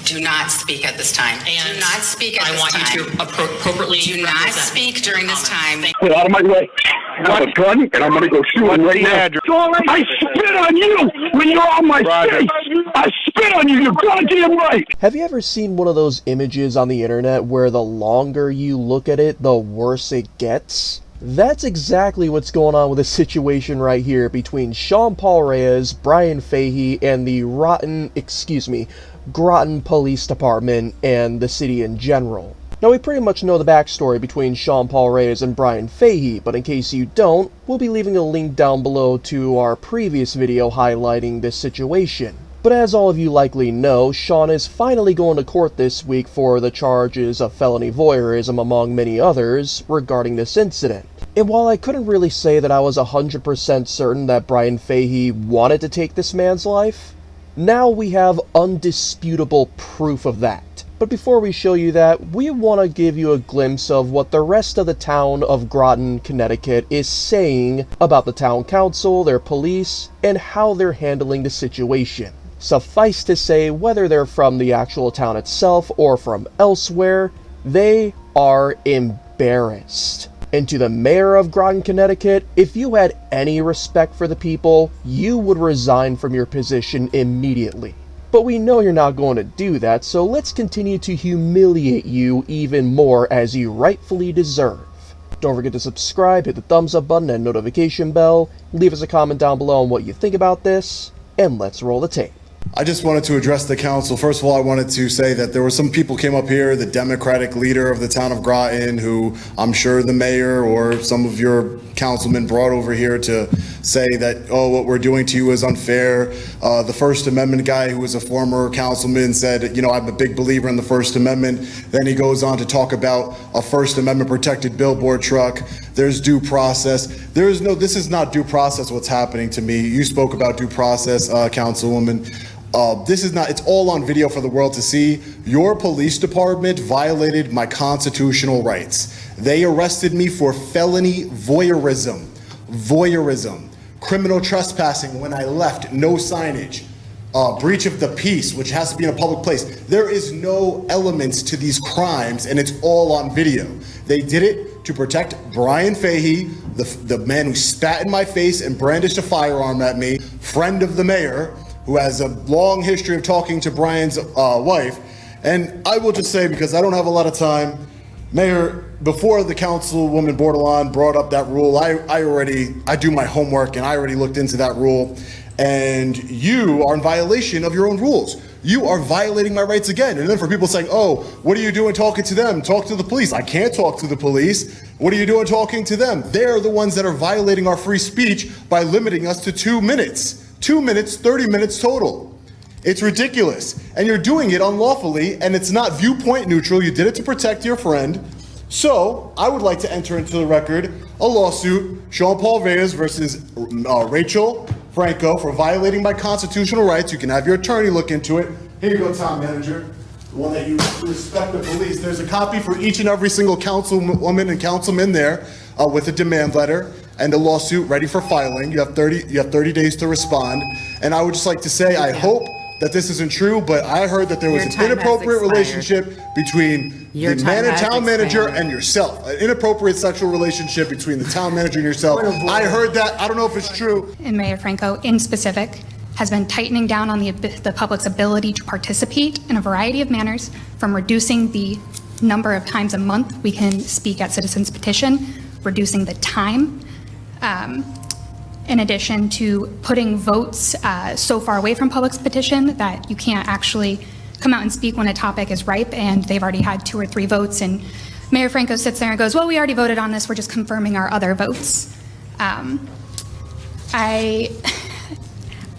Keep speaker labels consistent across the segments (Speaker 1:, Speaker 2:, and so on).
Speaker 1: Do not speak at this time.
Speaker 2: And
Speaker 1: do not speak at this time.
Speaker 2: I want you to appropriately
Speaker 1: do not speak during this time.
Speaker 3: Get out of my way. I got a gun, and I'm going to go shoot him right now. I spit on you when you're on my face. I spit on you. You're goddamn right.
Speaker 4: Have you ever seen one of those images on the internet where the longer you look at it, the worse it gets? That's exactly what's going on with the situation right here between Sean Paul Reyes, Bryan Fahey, and the Groton Police Department and the city in general. Now, we pretty much know the backstory between Sean Paul Reyes and Bryan Fahey, but in case you don't, we'll be leaving a link down below to our previous video highlighting this situation. But as all of you likely know, Sean is finally going to court this week for the charges of felony voyeurism among many others regarding this incident. And while I couldn't really say that I was 100% certain that Bryan Fahey wanted to take this man's life, now we have undisputable proof of that. But before we show you that, we want to give you a glimpse of what the rest of the town of Groton, Connecticut is saying about the town council, their police, and how they're handling the situation. Suffice to say, whether they're from the actual town itself or from elsewhere, they are embarrassed. And to the mayor of Groton, Connecticut, if you had any respect for the people, you would resign from your position immediately. But we know you're not going to do that, so let's continue to humiliate you even more as you rightfully deserve. Don't forget to subscribe, hit the thumbs up button and notification bell, leave us a comment down below on what you think about this, and let's roll the tape.
Speaker 5: I just wanted to address the council. First of all, I wanted to say that there were some people came up here, the Democratic leader of the town of Groton, who I'm sure the mayor or some of your councilmen brought over here to say that, oh, what we're doing to you is unfair. The First Amendment guy, who was a former councilman, said, you know, I'm a big believer in the First Amendment. Then he goes on to talk about a First Amendment protected billboard truck. There's due process. This is not due process what's happening to me. You spoke about due process, Councilwoman. This is not, it's all on video for the world to see. Your police department violated my constitutional rights. They arrested me for felony voyeurism, criminal trespassing when I left, no signage, breach of the peace, which has to be in a public place. There is no elements to these crimes, and it's all on video. They did it to protect Bryan Fahey, the man who spat in my face and brandished a firearm at me, friend of the mayor, who has a long history of talking to Bryan's wife. And I will just say, because I don't have a lot of time, Mayor, before the Councilwoman Bordelon brought up that rule, I do my homework and I already looked into that rule. And you are in violation of your own rules. You are violating my rights again. And then for people saying, oh, what are you doing talking to them? Talk to the police. I can't talk to the police. What are you doing talking to them? They're the ones that are violating our free speech by limiting us to 2 minutes. 2 minutes, 30 minutes total. It's ridiculous. And you're doing it unlawfully, and it's not viewpoint neutral. You did it to protect your friend. So I would like to enter into the record a lawsuit, Sean Paul Reyes versus Rachel Franco, for violating my constitutional rights. You can have your attorney look into it. Here you go, town manager. The one that you respect the police. There's a copy for each and every single councilwoman and councilman there with a demand letter and a lawsuit ready for filing. You have 30 days to respond. And I would just like to say, I hope that this isn't true, but I heard that there was an inappropriate relationship between the town manager and yourself. An inappropriate sexual relationship between the town manager and yourself. I heard that. I don't know if it's true.
Speaker 6: And Mayor Franco, in specific, has been tightening down on the public's ability to participate in a variety of manners, from reducing the number of times a month we can speak at citizens petition, reducing the time, in addition to putting votes so far away from public's petition that you can't actually come out and speak when a topic is ripe and they've already had 2 or 3 votes. And Mayor Franco sits there and goes, well, we already voted on this, we're just confirming our other votes. I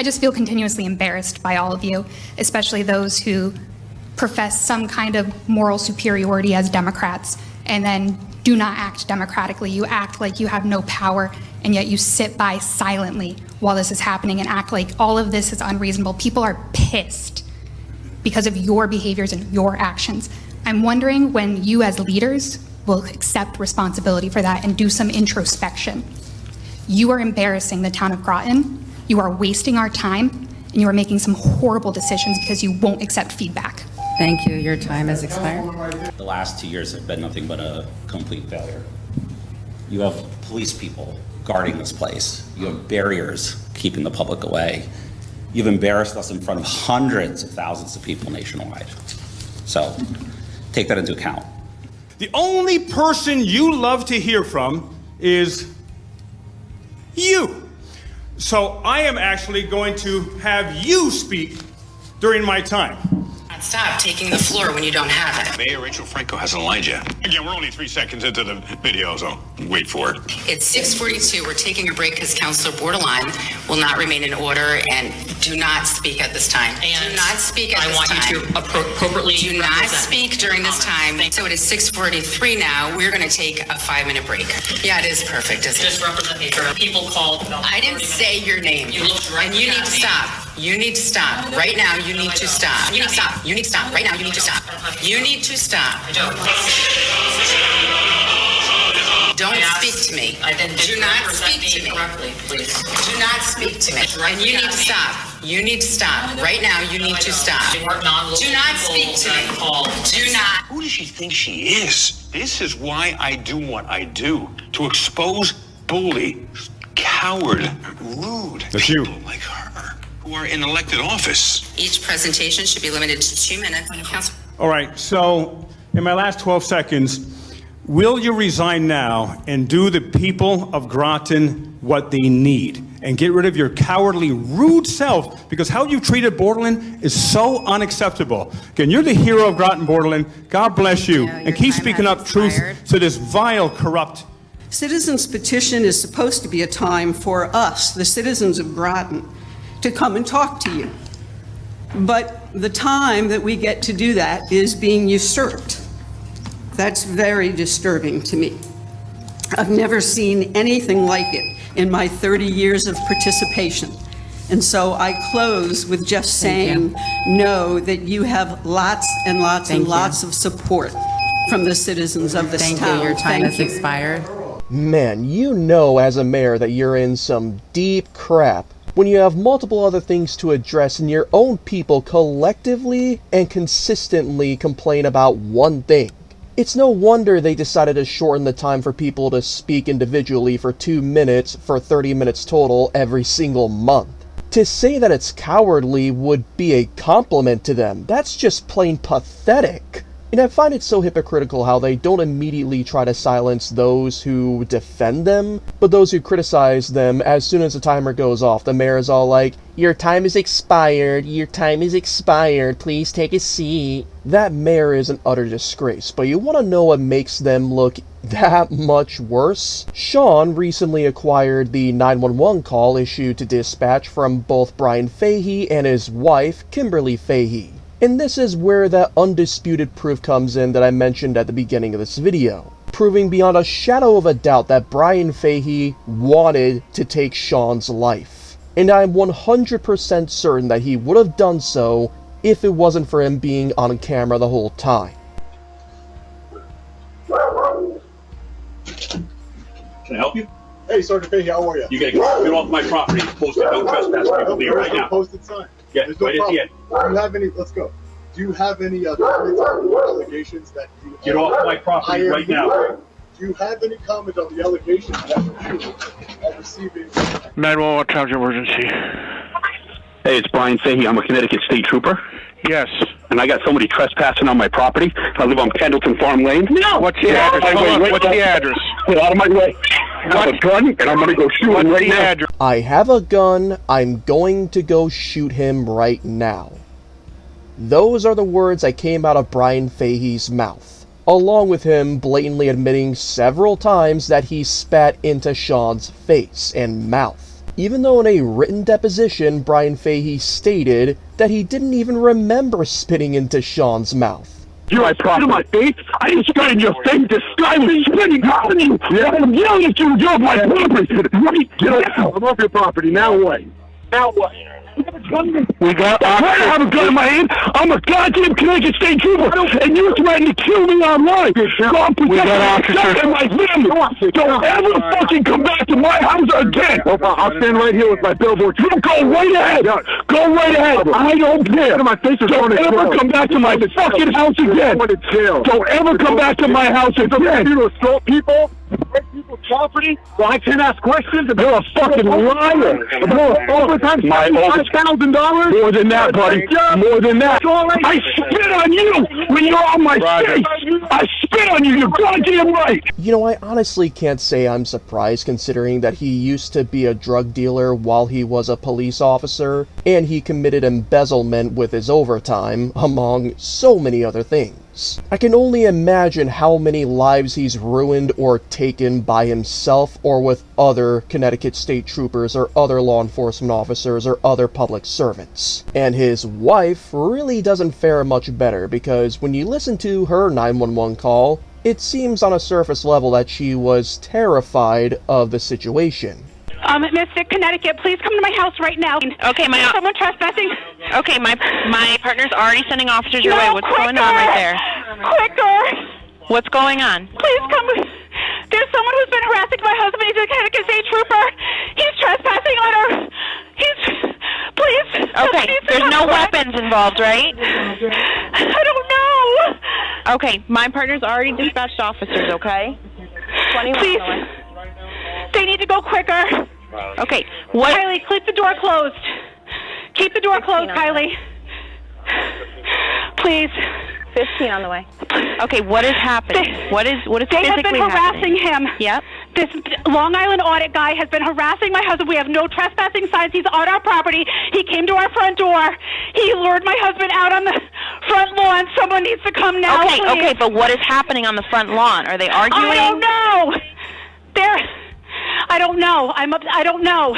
Speaker 6: just feel continuously embarrassed by all of you, especially those who profess some kind of moral superiority as Democrats and then do not act democratically. You act like you have no power, and yet you sit by silently while this is happening and act like all of this is unreasonable. People are pissed because of your behaviors and your actions. I'm wondering when you as leaders will accept responsibility for that and do some introspection. You are embarrassing the town of Groton. You are wasting our time, and you are making some horrible decisions because you won't accept feedback.
Speaker 2: Thank you. Your time has expired.
Speaker 7: The last 2 years have been nothing but a complete failure. You have police people guarding this place. You have barriers keeping the public away. You've embarrassed us in front of hundreds of thousands of people nationwide. So take that into account.
Speaker 8: The only person you love to hear from is you. So I am actually going to have you speak during my time.
Speaker 1: Stop taking the floor when you don't have it.
Speaker 9: Mayor Rachel Franco hasn't lied yet. Again, we're only 3 seconds into the video, so wait for it.
Speaker 1: It's 6:42. We're taking a break because Councilor Bordelon will not remain in order, and do not speak at this time. Do not speak at this time. I want you to appropriately do not speak during this time. So it is 6:43 now. We're going to take a 5-minute break. Yeah, it is perfect, isn't it?
Speaker 10: Just represent me. People called.
Speaker 1: I didn't say your name.
Speaker 10: You looked
Speaker 1: and you need to stop. You need to stop. Right now, you need to stop. You need to stop. You need to stop. Right now, you need to stop. You need to stop. Don't speak to me. Do not speak to me. Do not speak to me. And you need to stop. You need to stop. Right now, you need to stop. Do not speak to me. Do not.
Speaker 9: Who does she think she is? This is why I do what I do. To expose bully, coward, rude people like her who are in elected office.
Speaker 1: Each presentation should be limited to 2 minutes. Council.
Speaker 8: All right, so in my last 12 seconds, will you resign now and do the people of Groton what they need? And get rid of your cowardly, rude self, because how you treated Borderland is so unacceptable. Again, you're the hero of Groton, Borderland. God bless you. And keep speaking up truth to this vile, corrupt.
Speaker 11: Citizens' petition is supposed to be a time for us, the citizens of Groton, to come and talk to you. But the time that we get to do that is being usurped. That's very disturbing to me. I've never seen anything like it in my 30 years of participation. And so I close with just saying, know that you have lots and lots and lots of support from the citizens of this town.
Speaker 2: Thank you. Your time has expired.
Speaker 4: Man, you know as a mayor that you're in some deep crap when you have multiple other things to address and your own people collectively and consistently complain about one thing. It's no wonder they decided to shorten the time for people to speak individually for 2 minutes for 30 minutes total every single month. To say that it's cowardly would be a compliment to them. That's just plain pathetic. And I find it so hypocritical how they don't immediately try to silence those who defend them, but those who criticize them as soon as the timer goes off. The mayor is all like, your time is expired, your time is expired, please take a seat. That mayor is an utter disgrace, but you want to know what makes them look that much worse? Sean recently acquired the 911 call issued to dispatch from both Bryan Fahey and his wife, Kimberly Fahey. And this is where that undisputed proof comes in that I mentioned at the beginning of this video, proving beyond a shadow of a doubt that Bryan Fahey wanted to take Sean's life. And I'm 100% certain that he would have done so if it wasn't for him being on camera the whole time.
Speaker 12: Can I help you?
Speaker 3: Hey, Sgt Fahey, how are you?
Speaker 12: You gotta get off my property. Posted no trespass. People leave right now.
Speaker 3: Posted sign.
Speaker 12: Yeah,
Speaker 3: There's no
Speaker 12: right at the end.
Speaker 3: Do you have any? Let's go. Do you have any comments on the allegations that you
Speaker 12: Get off my property right now.
Speaker 3: Do you have any comment on the allegations that you are receiving?
Speaker 13: 911 Town Emergency.
Speaker 3: Hey, it's Bryan Fahey. I'm a Connecticut State Trooper.
Speaker 13: Yes.
Speaker 3: And I got somebody trespassing on my property. I live on Pendleton Farm Lane. No!
Speaker 13: What's the address? What's the address?
Speaker 3: Get out of my way. I have a gun, and I'm going to go shoot him right now.
Speaker 4: I have a gun, I'm going to go shoot him right now. Those are the words that came out of Bryan Fahey's mouth, along with him blatantly admitting several times that he spat into Sean's face and mouth. Even though in a written deposition, Bryan Fahey stated that he didn't even remember spitting into Sean's mouth.
Speaker 3: You spit in my face? I didn't spit in your face. This guy was spitting on you. Yeah, I'm yelling at you. You're off my property. Right? Get out. I'm off your property. Now what? Now what?
Speaker 13: We got
Speaker 3: I have a gun in my hand. I'm a goddamn Connecticut State Trooper, and you threatened to kill me online. So I'm protecting myself and my family. Don't ever fucking come back to my house again.
Speaker 13: I'll stand right here with my billboard.
Speaker 3: You go right ahead. Go right ahead. I don't care. Don't ever come back to my fucking house again. Don't ever come back to my house again.
Speaker 13: You assault people, break people's property, so I can't ask questions.
Speaker 3: You're a fucking liar.
Speaker 13: Overtime, $5,000.
Speaker 3: More than that, buddy. More than that. I spit on you when you're on my face. I spit on you. You're goddamn right.
Speaker 4: You know, I honestly can't say I'm surprised considering that he used to be a drug dealer while he was a police officer, and he committed embezzlement with his overtime, among so many other things. I can only imagine how many lives he's ruined or taken by himself or with other Connecticut State Troopers or other law enforcement officers or other public servants. And his wife really doesn't fare much better because when you listen to her 911 call, it seems on a surface level that she was terrified of the situation.
Speaker 14: Mr. Connecticut, please come to my house right now.
Speaker 15: Okay,
Speaker 14: someone trespassing.
Speaker 15: Okay, my partner's already sending officers your way. What's going on right there?
Speaker 14: Quicker!
Speaker 15: What's going on?
Speaker 14: Please come. There's someone who's been harassing my husband. He's a Connecticut State Trooper. He's trespassing on her. Please.
Speaker 15: Okay, there's no weapons involved, right?
Speaker 14: I don't know.
Speaker 15: Okay, my partner's already dispatched officers, okay? 21
Speaker 14: Please. They need to go quicker.
Speaker 15: Okay, what?
Speaker 14: Kylie, keep the door closed. Keep the door closed, Kylie. Please.
Speaker 15: 15 on the way. Okay, what is happening? What is
Speaker 14: They have been
Speaker 15: physically
Speaker 14: harassing
Speaker 15: happening?
Speaker 14: him.
Speaker 15: Yep.
Speaker 14: This Long Island audit guy has been harassing my husband. We have no trespassing signs. He's on our property. He came to our front door. He lured my husband out on the front lawn. Someone needs to come now, please.
Speaker 15: Okay, but what is happening on the front lawn? Are they arguing?
Speaker 14: I don't know. I don't know. I don't know.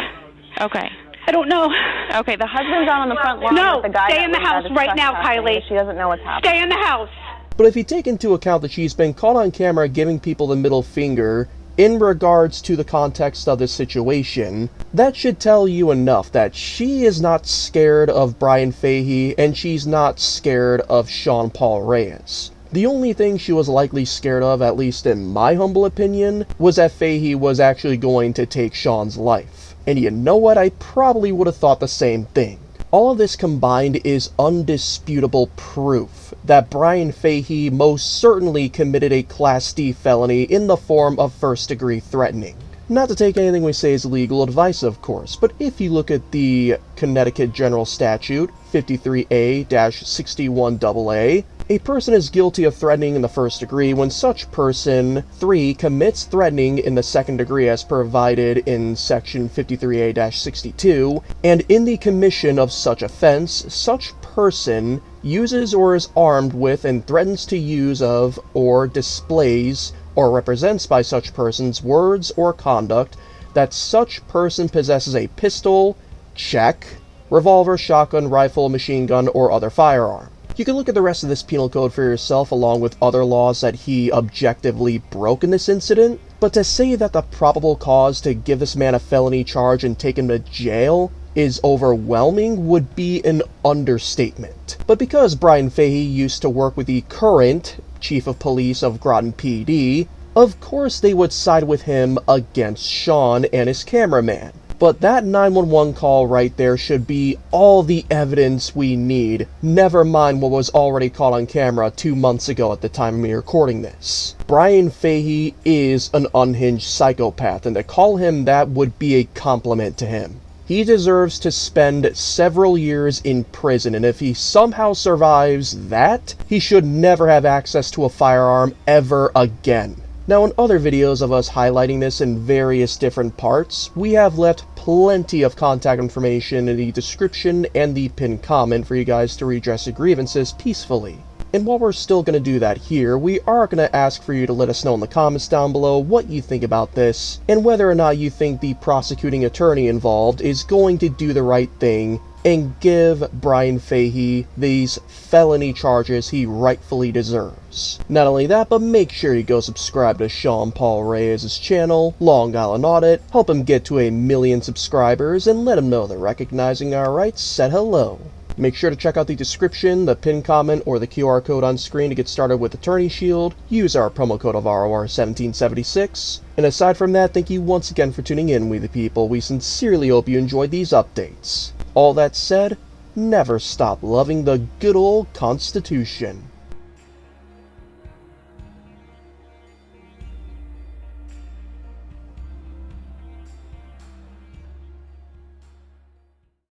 Speaker 15: Okay.
Speaker 14: I don't know.
Speaker 15: Okay, the husband's out on the front lawn.
Speaker 14: No,
Speaker 15: with the guy
Speaker 14: stay in the house right now, Kylie.
Speaker 15: She doesn't know what's happening.
Speaker 14: Stay in the house.
Speaker 4: But if you take into account that she's been caught on camera giving people the middle finger in regards to the context of this situation, that should tell you enough that she is not scared of Bryan Fahey and she's not scared of Sean Paul Reyes. The only thing she was likely scared of, at least in my humble opinion, was that Fahey was actually going to take Sean's life. And you know what? I probably would have thought the same thing. All of this combined is undisputable proof that Bryan Fahey most certainly committed a Class D felony in the form of first-degree threatening. Not to take anything we say as legal advice, of course, but if you look at the Connecticut General Statute 53A-61AA, a person is guilty of threatening in the first degree when such person, 3, commits threatening in the second degree as provided in section 53A-62, and in the commission of such offense, such person uses or is armed with and threatens to use of or displays or represents by such persons words or conduct that such person possesses a pistol, check, revolver, shotgun, rifle, machine gun, or other firearm. You can look at the rest of this penal code for yourself along with other laws that he objectively broke in this incident, but to say that the probable cause to give this man a felony charge and take him to jail is overwhelming would be an understatement. But because Bryan Fahey used to work with the current Chief of Police of Groton PD, of course they would side with him against Sean and his cameraman. But that 911 call right there should be all the evidence we need, never mind what was already caught on camera 2 months ago at the time of me recording this. Bryan Fahey is an unhinged psychopath, and to call him that would be a compliment to him. He deserves to spend several years in prison, and if he somehow survives that, he should never have access to a firearm ever again. Now, in other videos of us highlighting this in various different parts, we have left plenty of contact information in the description and the pinned comment for you guys to redress your grievances peacefully. And while we're still going to do that here, we are going to ask for you to let us know in the comments down below what you think about this, and whether or not you think the prosecuting attorney involved is going to do the right thing and give Bryan Fahey these felony charges he rightfully deserves. Not only that, but make sure you go subscribe to Sean Paul Reyes' channel, Long Island Audit, help him get to 1 million subscribers, and let him know that recognizing our rights said hello. Make sure to check out the description, the pinned comment, or the QR code on screen to get started with Attorney Shield. Use our promo code of ROR1776. And aside from that, thank you once again for tuning in, we the people. We sincerely hope you enjoyed these updates. All that said, never stop loving the good old Constitution.